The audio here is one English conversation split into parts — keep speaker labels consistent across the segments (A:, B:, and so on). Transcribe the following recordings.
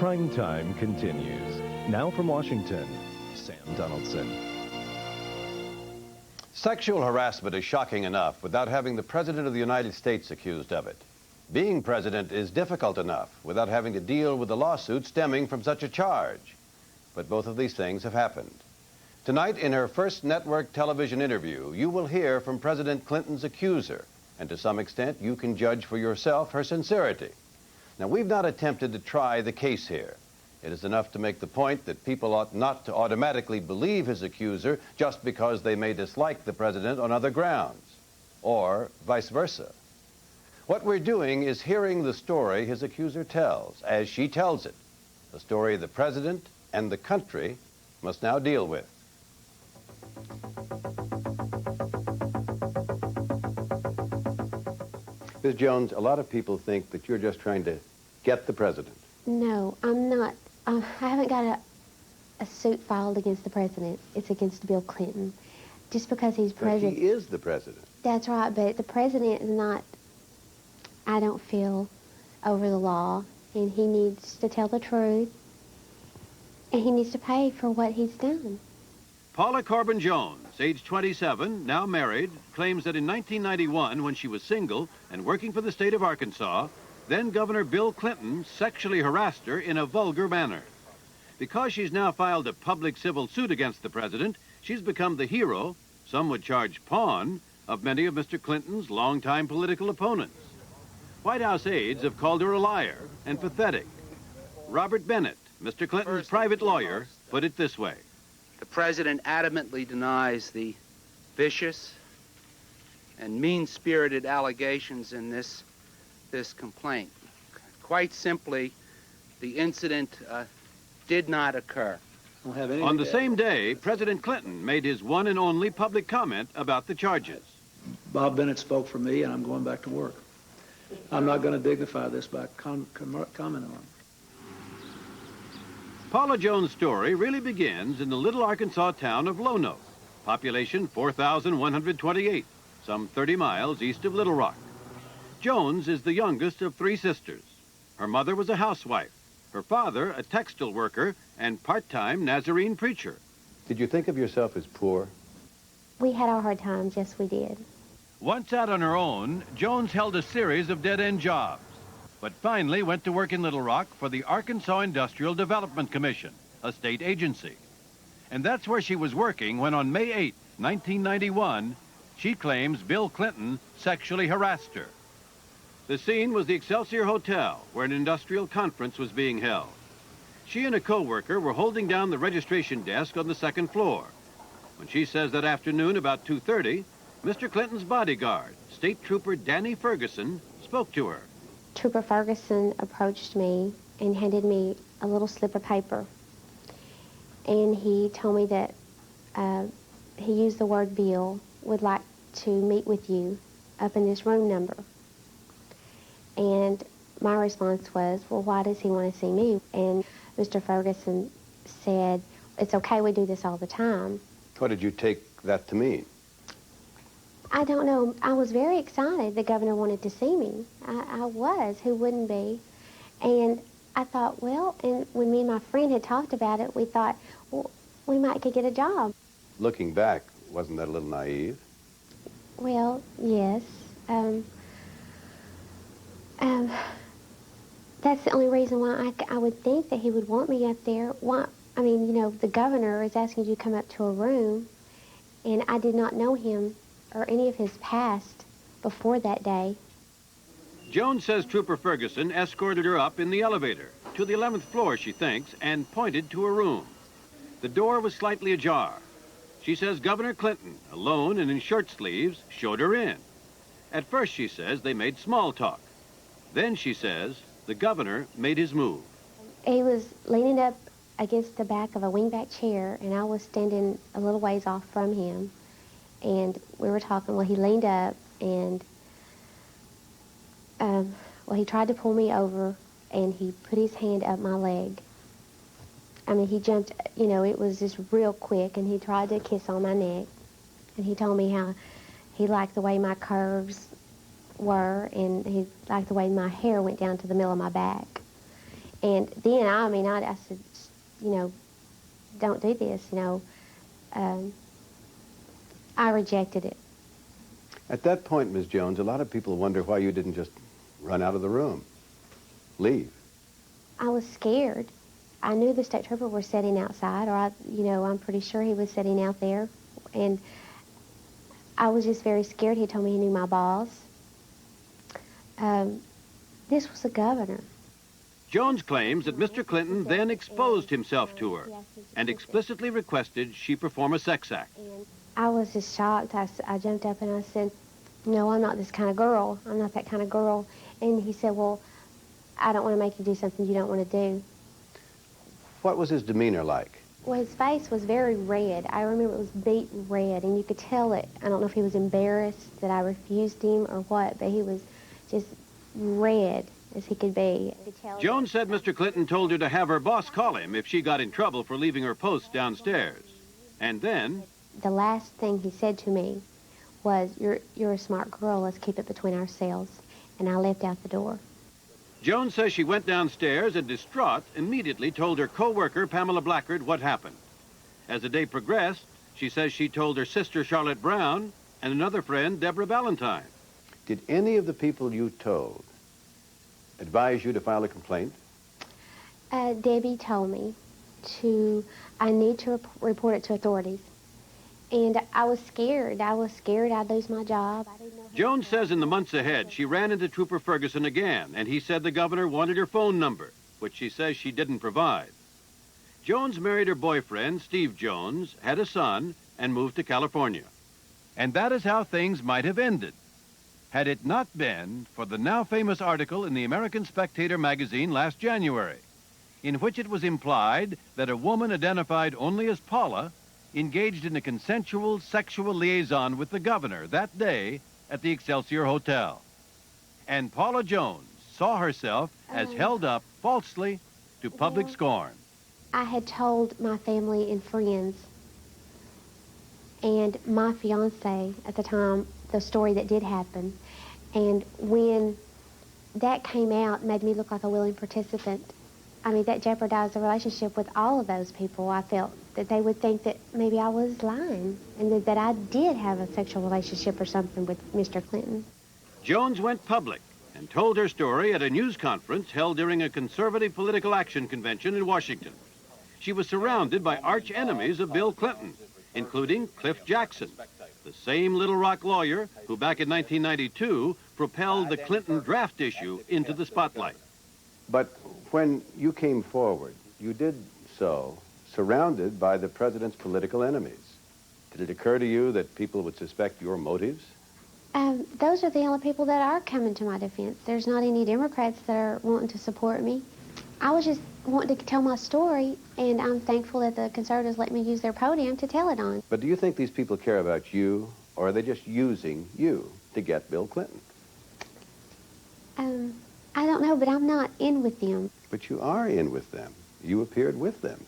A: Prime Time continues. Now from Washington, Sam Donaldson.
B: Sexual harassment is shocking enough without having the President of the United States accused of it. Being president is difficult enough without having to deal with the lawsuit stemming from such a charge. But both of these things have happened. Tonight, in her first network television interview, you will hear from President Clinton's accuser, and to some extent, you can judge for yourself her sincerity. Now, we've not attempted to try the case here. It is enough to make the point that people ought not to automatically believe his accuser just because they may dislike the president on other grounds, or vice versa. What we're doing is hearing the story his accuser tells, as she tells it, a story the president and the country must now deal with. Ms. Jones, a lot of people think that you're just trying to get the president.
C: No, I'm not. I haven't got a suit filed against the president. It's against Bill Clinton. Just because he's president.
B: But he is the president.
C: That's right, but the president is not, I don't feel, over the law. And he needs to tell the truth. And he needs to pay for what he's done.
D: Paula Corbin Jones, age 27, now married, claims that in 1991, when she was single and working for the state of Arkansas, then Governor Bill Clinton sexually harassed her in a vulgar manner. Because she's now filed a public civil suit against the president, she's become the hero, some would charge pawn, of many of Mr. Clinton's longtime political opponents. White House aides have called her a liar and pathetic. Robert Bennett, Mr. Clinton's private lawyer, put it this way.
E: The president adamantly denies the vicious and mean-spirited allegations in this complaint. Quite simply, the incident did not occur.
D: On the same day, President Clinton made his one and only public comment about the charges.
F: Bob Bennett spoke for me, and I'm going back to work. I'm not going to dignify this by commenting on it.
D: Paula Jones' story really begins in the little Arkansas town of Lonoke, population 4,128, some 30 miles east of Little Rock. Jones is the youngest of three sisters. Her mother was a housewife, her father a textile worker and part-time Nazarene preacher.
B: Did you think of yourself as poor?
C: We had our hard times, yes we did.
D: Once out on her own, Jones held a series of dead-end jobs, but finally went to work in Little Rock for the Arkansas Industrial Development Commission, a state agency. And that's where she was working when on May 8, 1991, she claims Bill Clinton sexually harassed her. The scene was the Excelsior Hotel, where an industrial conference was being held. She and a co-worker were holding down the registration desk on the second floor. When she says that afternoon about 2:30, Mr. Clinton's bodyguard, State Trooper Danny Ferguson, spoke to her.
C: Trooper Ferguson approached me and handed me a little slip of paper. And he told me that he used the word Bill would like to meet with you up in this room number. And my response was, well, why does he want to see me? And Mr. Ferguson said, it's okay, we do this all the time.
B: What did you take that to mean?
C: I don't know. I was very excited the governor wanted to see me. I was. Who wouldn't be? And I thought, well, and when me and my friend had talked about it, we thought, well, we might could get a job.
B: Looking back, wasn't that a little naive?
C: Well, yes. That's the only reason why I would think that he would want me up there. Why? I mean, you know, the governor is asking you to come up to a room, and I did not know him or any of his past before that day.
D: Jones says Trooper Ferguson escorted her up in the elevator to the 11th floor, she thinks, and pointed to a room. The door was slightly ajar. She says Governor Clinton, alone and in shirt sleeves, showed her in. At first, she says, they made small talk. Then, she says, the governor made his move.
C: He was leaning up against the back of a wingback chair, and I was standing a little ways off from him. And we were talking. Well, he leaned up, and well, he tried to pull me over, and he put his hand up my leg. I mean, he jumped, you know, it was just real quick, and he tried to kiss on my neck. And he told me how he liked the way my curves were, and he liked the way my hair went down to the middle of my back. And then, I said, don't do this, I rejected it.
B: At that point, Ms. Jones, a lot of people wonder why you didn't just run out of the room, leave.
C: I was scared. I knew the state trooper was sitting outside, or I'm pretty sure he was sitting out there. And I was just very scared. He told me he knew my boss. This was the governor.
D: Jones claims that Mr. Clinton then exposed himself to her and explicitly requested she perform a sex act.
C: I was just shocked. I jumped up and I said, no, I'm not this kind of girl. I'm not that kind of girl. And he said, well, I don't want to make you do something you don't want to do.
B: What was his demeanor like?
C: Well, his face was very red. I remember it was beet red, and you could tell it. I don't know if he was embarrassed that I refused him or what, but he was just red as he could be.
D: Jones said Mr. Clinton told her to have her boss call him if she got in trouble for leaving her post downstairs. And then...
C: the last thing he said to me was, you're a smart girl, let's keep it between ourselves. And I left out the door.
D: Jones says she went downstairs and, distraught, immediately told her co-worker, Pamela Blackard, what happened. As the day progressed, she says she told her sister, Charlotte Brown, and another friend, Deborah Valentine.
B: Did any of the people you told advise you to file a complaint?
C: Debbie told me I need to report it to authorities. And I was scared. I'd lose my job.
D: Jones says in the months ahead, she ran into Trooper Ferguson again, and he said the governor wanted her phone number, which she says she didn't provide. Jones married her boyfriend, Steve Jones, had a son, and moved to California. And that is how things might have ended, had it not been for the now famous article in the American Spectator magazine last January, in which it was implied that a woman identified only as Paula engaged in a consensual sexual liaison with the governor that day at the Excelsior Hotel. And Paula Jones saw herself as held up falsely to public scorn.
C: I had told my family and friends and my fiance at the time the story that did happen. And when that came out, it made me look like a willing participant. That jeopardized the relationship with all of those people. I felt that they would think that maybe I was lying and that I did have a sexual relationship or something with Mr. Clinton.
D: Jones went public and told her story at a news conference held during a conservative political action convention in Washington. She was surrounded by arch enemies of Bill Clinton, including Cliff Jackson, the same Little Rock lawyer who back in 1992 propelled the Clinton draft issue into the spotlight.
B: But when you came forward, you did so surrounded by the president's political enemies. Did it occur to you that people would suspect your motives?
C: Those are the only people that are coming to my defense. There's not any Democrats that are wanting to support me. I was just wanting to tell my story, and I'm thankful that the conservatives let me use their podium to tell it on.
B: But do you think these people care about you, or are they just using you to get Bill Clinton?
C: I don't know, but I'm not in with them.
B: But you are in with them. You appeared with them.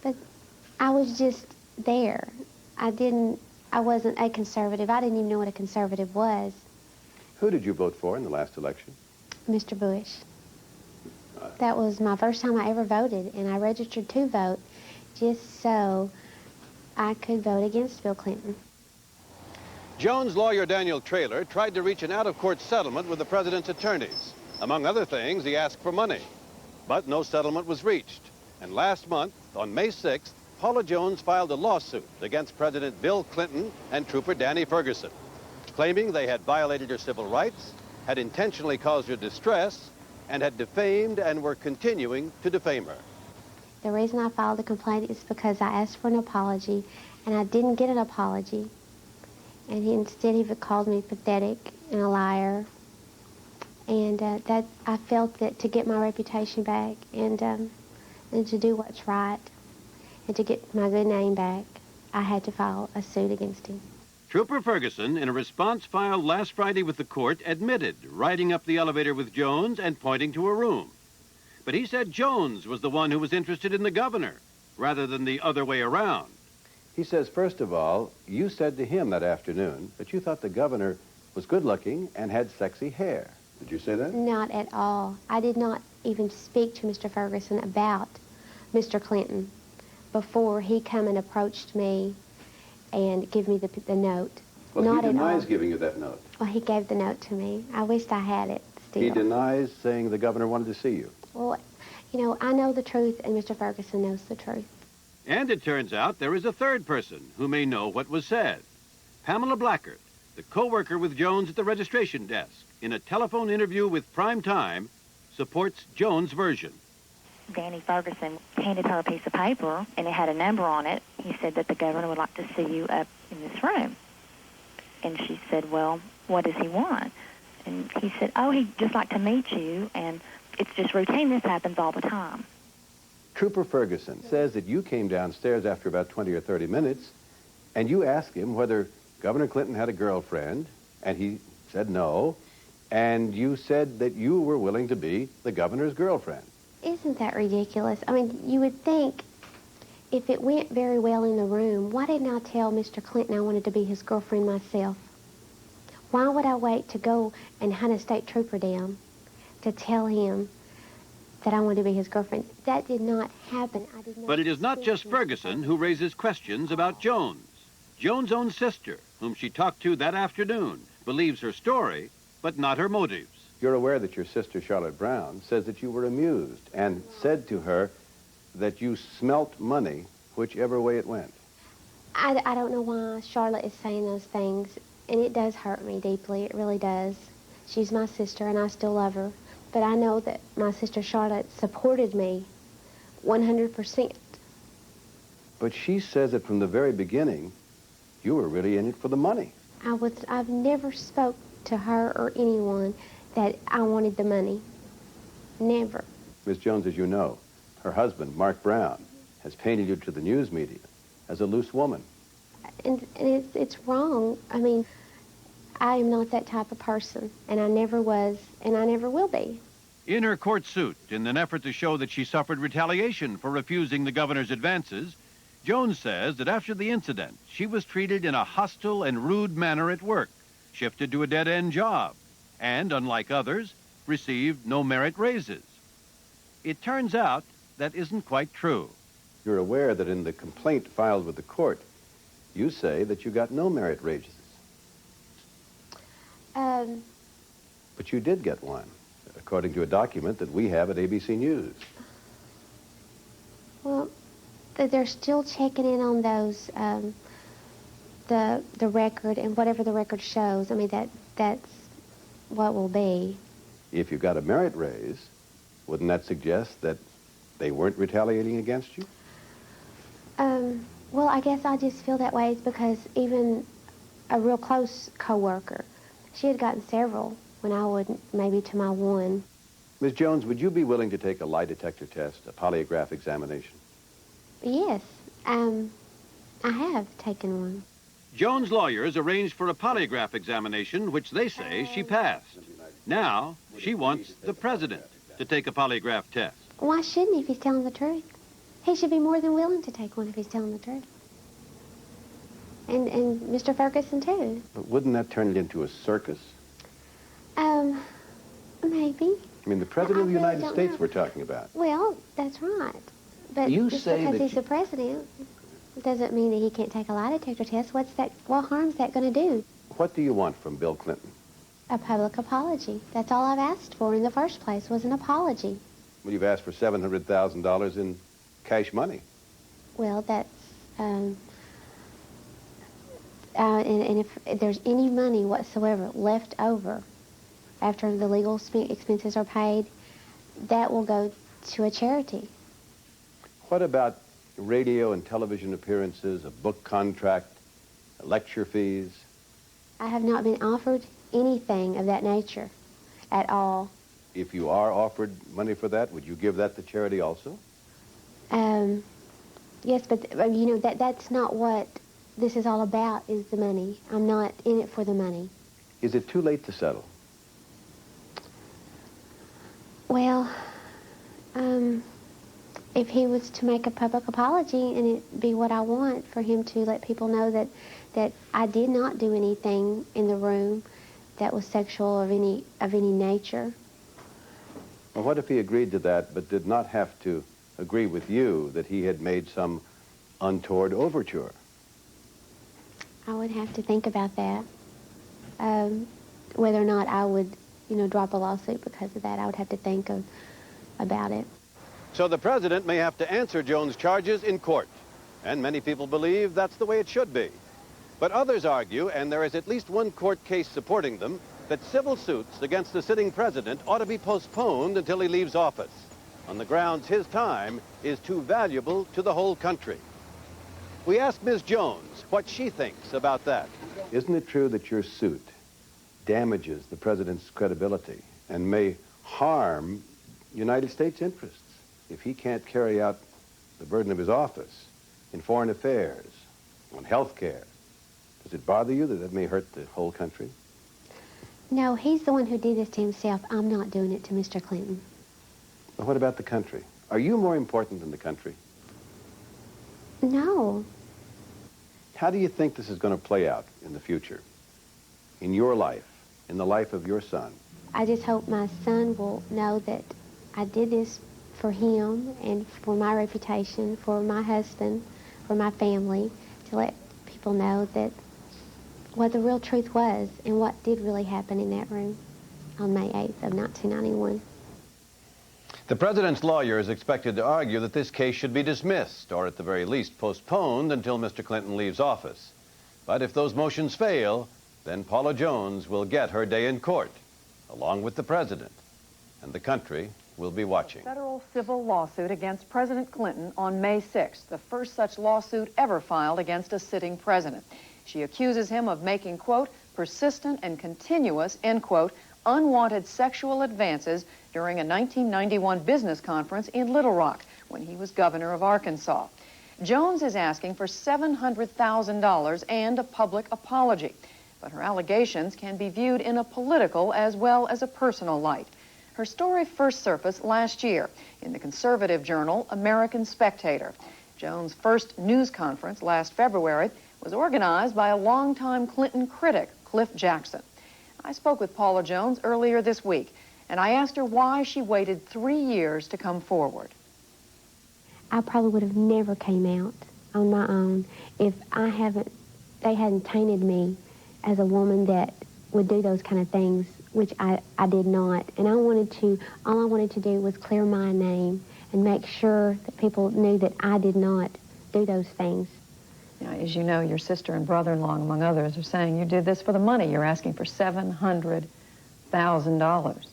C: But I was just there. I wasn't a conservative. I didn't even know what a conservative was.
B: Who did you vote for in the last election?
C: Mr. Bush. That was my first time I ever voted, and I registered to vote just so I could vote against Bill Clinton.
B: Jones' lawyer Daniel Traylor tried to reach an out-of-court settlement with the president's attorneys. Among other things, he asked for money. But no settlement was reached. And last month, on May 6th, Paula Jones filed a lawsuit against President Bill Clinton and Trooper Danny Ferguson, claiming they had violated her civil rights, had intentionally caused her distress, and had defamed and were continuing to defame her.
C: The reason I filed the complaint is because I asked for an apology, and I didn't get an apology. And instead he called me pathetic and a liar. And that I felt that to get my reputation back and to do what's right and to get my good name back, I had to file a suit against him.
D: Trooper Ferguson, in a response filed last Friday with the court, admitted riding up the elevator with Jones and pointing to a room. But he said Jones was the one who was interested in the governor, rather than the other way around.
B: He says, first of all, you said to him that afternoon that you thought the governor was good-looking and had sexy hair. Did you say that?
C: Not at all. I did not even speak to Mr. Ferguson about Mr. Clinton before he come and approached me and give me the note.
B: Well,
C: Not
B: he
C: at all.
B: denies giving you that note.
C: Well, he gave the note to me. I wished I had it still.
B: He denies saying the governor wanted to see you.
C: Well, you know, I know the truth, and Mr. Ferguson knows the truth.
D: And it turns out there is a third person who may know what was said. Pamela Blackard, the co-worker with Jones at the registration desk, in a telephone interview with Prime Time, supports Jones' version.
G: Danny Ferguson handed her a piece of paper, and it had a number on it. He said that the governor would like to see you up in this room. And she said, well, what does he want? And he said, oh, he'd just like to meet you, and it's just routine. This happens all the time.
B: Trooper Ferguson says that you came downstairs after about 20 or 30 minutes, and you asked him whether Governor Clinton had a girlfriend, and he said no, and you said that you were willing to be the governor's girlfriend.
C: Isn't that ridiculous? I mean, you would think if it went very well in the room, why didn't I tell Mr. Clinton I wanted to be his girlfriend myself? Why would I wait to go and hunt a state trooper down to tell him that I wanted to be his girlfriend? That did not happen. I did not.
D: But it is not
C: speak
D: just
C: to Mr.
D: Ferguson who raises questions about Jones. Jones' own sister, whom she talked to that afternoon, believes her story, but not her motives.
B: You're aware that your sister, Charlotte Brown, says that you were amused and said to her that you smelt money whichever way it went.
C: I don't know why Charlotte is saying those things, and it does hurt me deeply. It really does. She's my sister, and I still love her. But I know that my sister Charlotte supported me 100%.
B: But she says that from the very beginning, you were really in it for the money.
C: I've never spoke to her or anyone that I wanted the money. Never.
B: Miss Jones, as you know, her husband, Mark Brown, has painted you to the news media as a loose woman.
C: And it's wrong. I mean, I am not that type of person, and I never was, and I never will be.
D: In her court suit, in an effort to show that she suffered retaliation for refusing the governor's advances, Jones says that after the incident, she was treated in a hostile and rude manner at work, shifted to a dead-end job, and, unlike others, received no merit raises. It turns out that isn't quite true.
B: You're aware that in the complaint filed with the court, you say that you got no merit raises. But you did get one, according to a document that we have at ABC News.
C: Well, they're still checking in on those, the record, and whatever the record shows. I mean, that's what will be.
B: If you got a merit raise, wouldn't that suggest that they weren't retaliating against you?
C: Well, I guess I just feel that way because even a real close coworker, she had gotten several when I would, maybe to my one.
B: Ms. Jones, would you be willing to take a lie detector test, a polygraph examination?
C: Yes, I have taken one.
D: Jones' lawyers arranged for a polygraph examination, which they say she passed. Now, she wants the president to take a polygraph test.
C: Why shouldn't he if he's telling the truth? He should be more than willing to take one if he's telling the truth. And Mr. Ferguson, too.
B: But wouldn't that turn it into a circus?
C: Maybe.
B: I mean, the President of the United
C: don't
B: States
C: know.
B: we're talking about.
C: Well, that's right. But
B: You
C: just
B: say
C: because
B: that
C: he's the president doesn't mean that he can't take a lie detector test. What harm's that going to do?
B: What do you want from Bill Clinton?
C: A public apology. That's all I've asked for in the first place, was an apology.
B: Well, you've asked for $700,000 in cash money.
C: Well, that's, and if there's any money whatsoever left over after the legal expenses are paid, that will go to a charity.
B: What about radio and television appearances, a book contract, lecture fees?
C: I have not been offered anything of that nature at all.
B: If you are offered money for that, would you give that to charity also?
C: Yes, but you know that's not what this is all about, is the money. I'm not in it for the money.
B: Is it too late to settle?
C: Well, if he was to make a public apology and it be what I want, for him to let people know that I did not do anything in the room that was sexual of any nature.
B: Well, what if he agreed to that but did not have to agree with you that he had made some untoward overture?
C: I would have to think about that. Whether or not I would, drop a lawsuit because of that, I would have to think about it.
B: So the president may have to answer Jones' charges in court, and many people believe that's the way it should be. But others argue, and there is at least one court case supporting them, that civil suits against the sitting president ought to be postponed until he leaves office, on the grounds his time is too valuable to the whole country. We asked Ms. Jones what she thinks about that. Isn't it true that your suit damages the president's credibility and may harm United States interests if he can't carry out the burden of his office in foreign affairs, on health care? Does it bother you that may hurt the whole country?
C: No, he's the one who did this to himself. I'm not doing it to Mr. Clinton.
B: Well, what about the country? Are you more important than the country?
C: No.
B: How do you think this is going to play out in the future? In your life, in the life of your son?
C: I just hope my son will know that I did this for him and for my reputation, for my husband, for my family, to let people know that what the real truth was and what did really happen in that room on May 8th of 1991.
B: The president's lawyer is expected to argue that this case should be dismissed, or at the very least postponed until Mr. Clinton leaves office. But if those motions fail, then Paula Jones will get her day in court, along with the president, and the country will be watching.
H: Federal civil lawsuit against President Clinton on May 6th, the first such lawsuit ever filed against a sitting president. She accuses him of making, quote, persistent and continuous, end quote, unwanted sexual advances during a 1991 business conference in Little Rock when he was governor of Arkansas. Jones is asking for $700,000 and a public apology, but her allegations can be viewed in a political as well as a personal light. Her story first surfaced last year in the conservative journal American Spectator. Jones' first news conference last February was organized by a longtime Clinton critic, Cliff Jackson. I spoke with Paula Jones earlier this week, and I asked her why she waited 3 years to come forward.
C: I probably would have never came out on my own if they hadn't tainted me as a woman that would do those kind of things, which I did not. And all I wanted to do was clear my name and make sure that people knew that I did not do those things.
H: Now, as you know, your sister and brother-in-law, among others, are saying you did this for the money. You're asking for $700,000.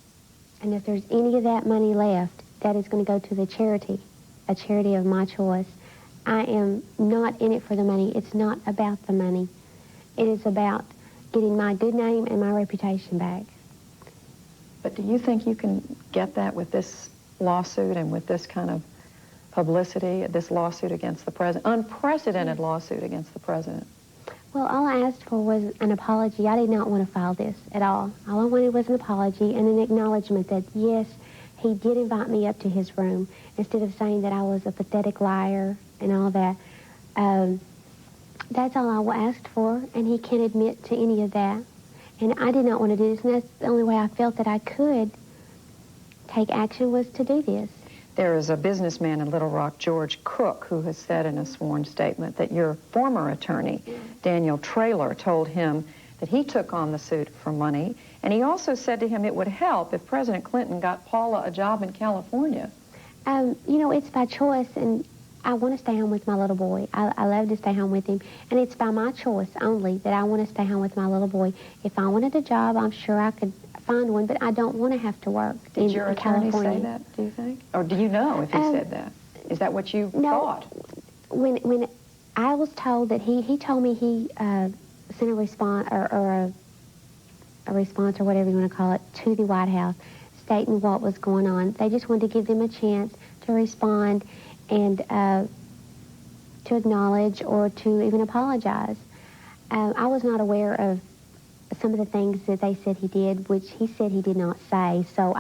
C: And if there's any of that money left, that is going to go to the charity, a charity of my choice. I am not in it for the money. It's not about the money. It is about getting my good name and my reputation back.
H: But do you think you can get that with this lawsuit and with this kind of publicity, this lawsuit against the president, unprecedented lawsuit against the president?
C: Well, all I asked for was an apology. I did not want to file this at all. All I wanted was an apology and an acknowledgement that, yes, he did invite me up to his room instead of saying that I was a pathetic liar and all that. That's all I asked for, and he can't admit to any of that. And I did not want to do this, and that's the only way I felt that I could take action was to do this.
H: There is a businessman in Little Rock, George Cook, who has said in a sworn statement that your former attorney, Daniel Traylor, told him that he took on the suit for money, and he also said to him it would help if President Clinton got Paula a job in California.
C: It's by choice, and I want to stay home with my little boy. I love to stay home with him, and it's by my choice only that I want to stay home with my little boy. If I wanted a job, I'm sure I could find one, but I don't want to have to work in California.
H: Did your attorney say that, do you think? Or do you know if he said that? Is that what you thought?
C: When I was told that he told me he sent a response or a response or whatever you want to call it to the White House stating what was going on. They just wanted to give them a chance to respond and to acknowledge or to even apologize. I was not aware of some of the things that they said he did, which he said he did not say, so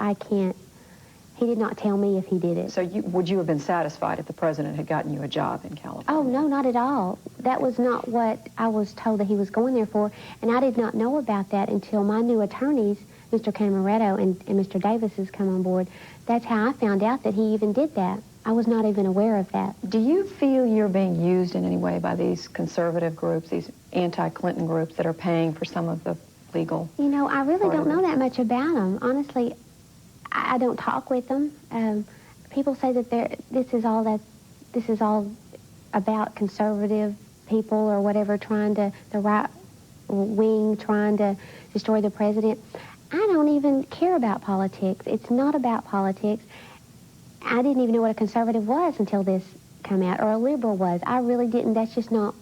C: he He did not tell me if he did it.
H: So would you have been satisfied if the president had gotten you a job in California?
C: Oh, no, not at all. That was not what I was told that he was going there for, and I did not know about that until my new attorneys, Mr. Camaretto and Mr. Davis, has come on board. That's how I found out that he even did that. I was not even aware of that.
H: Do you feel you're being used in any way by these conservative groups, these anti-Clinton groups that are paying for some of the legal?
C: You know, I really don't know that much about them. Honestly, I don't talk with them. People say that this is all about conservative people or whatever, the right wing trying to destroy the president. I don't even care about politics. It's not about politics. I didn't even know what a conservative was until this came out, or a liberal was. I really didn't. That's just not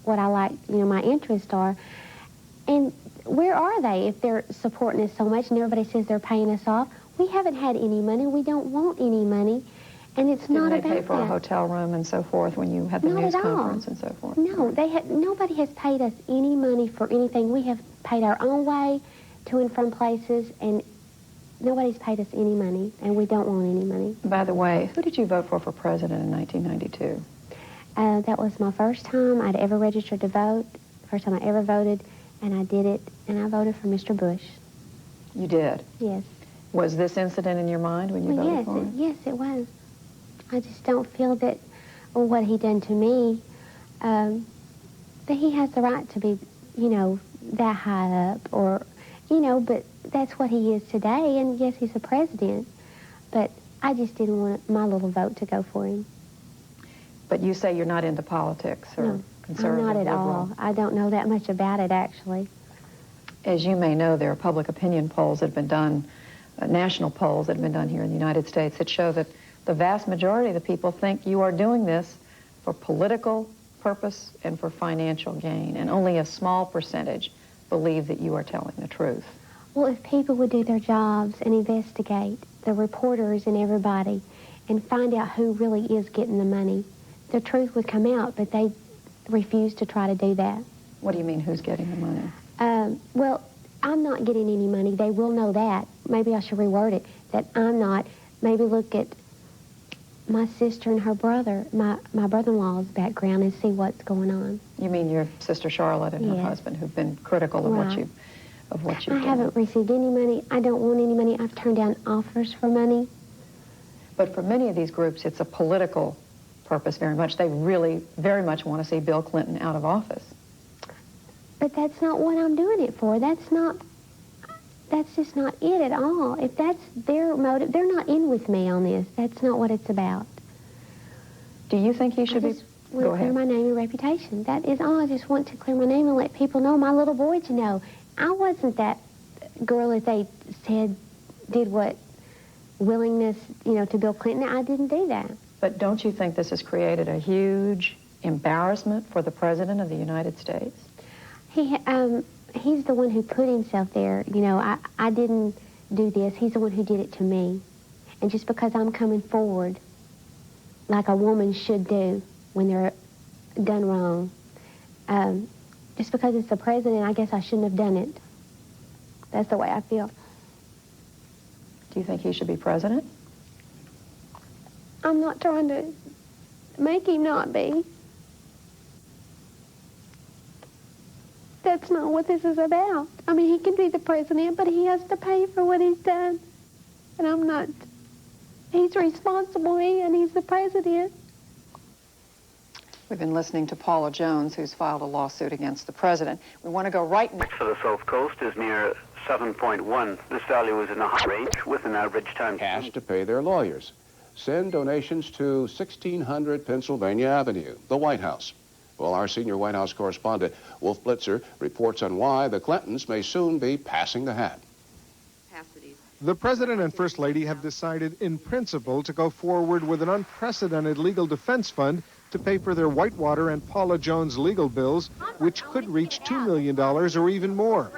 C: what I like, my interests are. And where are they if they're supporting us so much and everybody says they're paying us off? We haven't had any money. We don't want any money. And it's not about that. Didn't they pay
H: for a hotel room and so forth when you had the news conference and so forth?
C: No, nobody has paid us any money for anything. We have paid our own way to and from places, and nobody's paid us any money, and we don't want any money.
H: By the way, who did you vote for president in 1992?
C: That was my first time I'd ever registered to vote, first time I ever voted, and I did it, and I voted for Mr. Bush.
H: You did?
C: Yes.
H: Was this incident in your mind when you voted for him?
C: Yes, it was. I just don't feel that what he done to me, that he has the right to be, that high up, or, but that's what he is today, and yes, he's the president, but I just didn't want my little vote to go for him.
H: But you say you're not into politics or conservative?
C: I'm not at
H: liberal.
C: all. I don't know that much about it, actually.
H: As you may know, there are public opinion polls that have been done, national polls that have been done here in the United States that show that the vast majority of the people think you are doing this for political purpose and for financial gain, and only a small percentage believe that you are telling the truth.
C: Well, if people would do their jobs and investigate, the reporters and everybody, and find out who really is getting the money, the truth would come out, but they refuse to try to do that.
H: What do you mean, who's getting the money?
C: Well, I'm not getting any money. They will know that. Maybe I should reword it, that I'm not. Maybe look at my sister and her brother, my brother-in-law's background, and see what's going on.
H: You mean your sister Charlotte and her husband, who've been critical of what you've done?
C: I haven't received any money. I don't want any money. I've turned down offers for money.
H: But for many of these groups, it's a political purpose very much. They really very much want to see Bill Clinton out of office.
C: But that's not what I'm doing it for. That's just not it at all. If that's their motive, they're not in with me on this. That's not what it's about.
H: Do you think he should be...
C: I want to clear my name and reputation. That is all. I just want to clear my name and let people know, my little boy, to know. I wasn't that girl that they said did what willingness, to Bill Clinton. I didn't do that.
H: But don't you think this has created a huge embarrassment for the President of the United States?
C: He's the one who put himself there. I didn't do this. He's the one who did it to me. And just because I'm coming forward like a woman should do when they're done wrong, just because it's the president, I guess I shouldn't have done it. That's the way I feel.
H: Do you think he should be president?
C: I'm not trying to make him not be. That's not what this is about. I mean, he can be the president, but he has to pay for what he's done. And I'm not. He's responsible, and he's the president.
H: We've been listening to Paula Jones, who's filed a lawsuit against the president. We want to go right now.
I: For the South Coast is near 7.1. This value is in a high range with an average time.
J: Cash to pay their lawyers. Send donations to 1600 Pennsylvania Avenue, the White House. Well, our senior White House correspondent, Wolf Blitzer, reports on why the Clintons may soon be passing the hat.
K: The President and First Lady have decided in principle to go forward with an unprecedented legal defense fund to pay for their Whitewater and Paula Jones legal bills, which could reach $2 million or even more.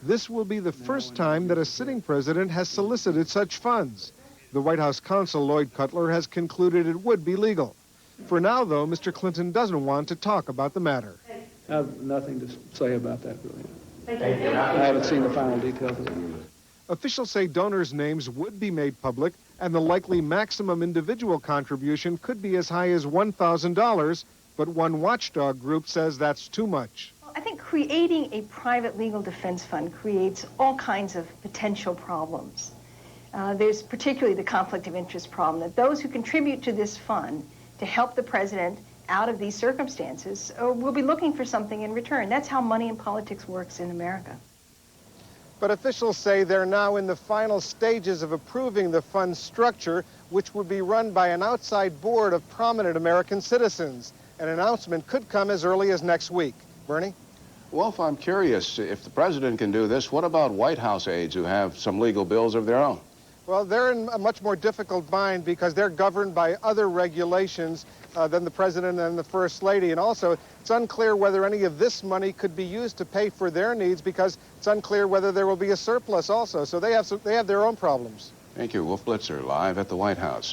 K: This will be the first time that a sitting president has solicited such funds. The White House counsel, Lloyd Cutler, has concluded it would be legal. For now, though, Mr. Clinton doesn't want to talk about the matter.
F: I have nothing to say about that, really. I haven't seen the final details of it.
K: Officials say donors' names would be made public and the likely maximum individual contribution could be as high as $1,000, but one watchdog group says that's too much.
L: I think creating a private legal defense fund creates all kinds of potential problems. There's particularly the conflict of interest problem, that those who contribute to this fund to help the president out of these circumstances will be looking for something in return. That's how money in politics works in America.
K: But officials say they're now in the final stages of approving the fund's structure, which would be run by an outside board of prominent American citizens. An announcement could come as early as next week. Bernie?
J: Wolf, I'm curious, if the president can do this, what about White House aides who have some legal bills of their own?
K: Well, they're in a much more difficult bind because they're governed by other regulations than the president and the first lady. And also, it's unclear whether any of this money could be used to pay for their needs because it's unclear whether there will be a surplus also. So they have their own problems.
J: Thank you. Wolf Blitzer, live at the White House.